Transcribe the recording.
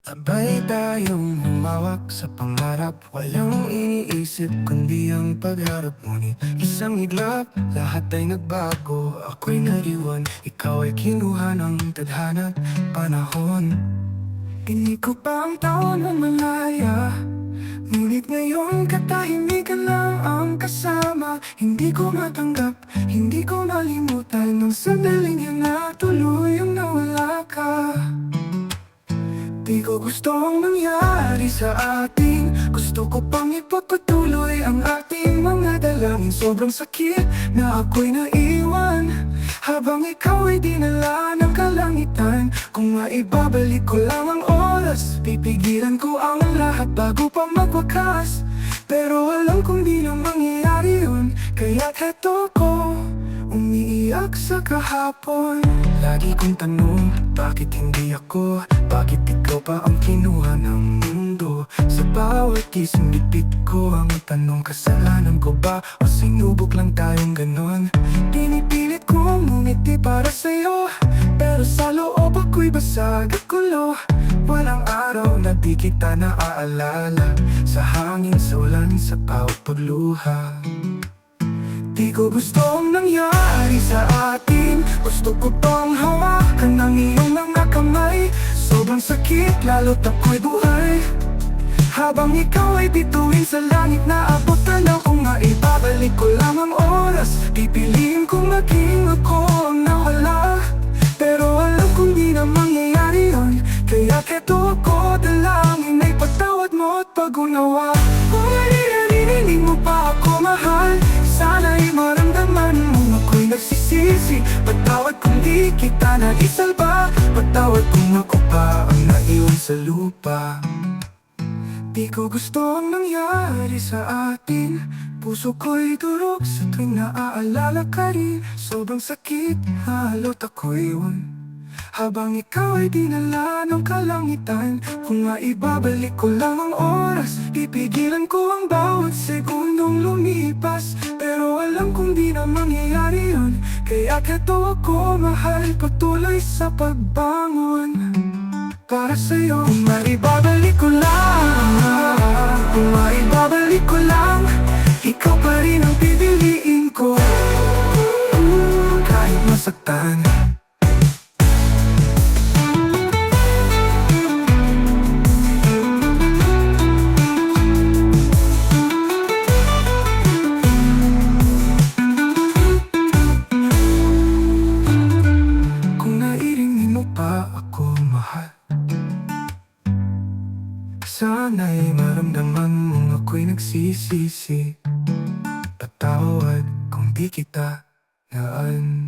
Sabay tayong humawak sa pangarap, walang iniisip kundi ang pagharap. Ngunit isang iglap, lahat ay nagbago. Ako'y naiwan, ikaw ay kinuha ng tadhana't panahon. Hindi ko pa ang taon na malaya, ngunit ngayon katahimikan lang ang kasama. Hindi ko matanggap, hindi ko malimutan nung sandaling yun na tuluyang nawala ka. Di ko gustong mangyari sa atin. Gusto ko pang ipagpatuloy ang ating mga dalangin. Sobrang sakit na ako'y naiwan, habang ikaw ay dinala ng kalangitan. Kung maibabalik ko lang ang oras, pipigilan ko ang lahat bago pa magwakas. Pero alam kong di na mangyayari yun, kaya't heto ko, umiiyak sa kahapon. Lagi kong tanong, bakit hindi ako? Bakit ikaw pa ang kinuha ng mundo? Sa bawat gising bitbit ko ang tanong, kasalanan ko ba? O sinubok lang tayong ganon? Pinipilit kong ngumiti para sa'yo, pero sa loob ako'y basag at gulo. Walang araw na di kita naaalala, sa hangin, sa ulan, sa bawat pagluha. Di ko gustong nangyari sa atin. Gusto ko pang hawakan ng iyong mga kamay. Sobrang sakit, lalo't ako'y buhay, habang ikaw ay bituin sa langit na abutan ako. Kung maibabalik ko lang ang oras, pipiliin kong maging ako ang nawala. Pero alam kong di na mangyayari yun, kaya keto ako, dalangin ay patawad mo at pag-unawa. Kung naririnig mo pa ako mahal, sana'y maramdaman mo ako'y nagsisisi. Patawad kung di kita naisalba, patawad kung ako pa ang naiwan sa lupa. Di ko gusto ang nangyari sa atin. Puso ko'y durog sa tuwing naaalala ka rin. Sobrang sakit, halot ako'y iwan, habang ikaw ay dinala ng kalangitan. Kung maibabalik ko lang ang oras, pipigilan ko ang bawat segundong lumipas. Pero alam kong di na mangyayari yun, kaya keto ako mahal, patuloy sa pagbangon para sa'yo. Kung maibabalik ko lang, kung maibabalik ko lang, ikaw pa rin ang pipiliin ko, kahit masaktan. Sana'y maramdaman mong ako'y nagsisisi. Patawad kung di kita naan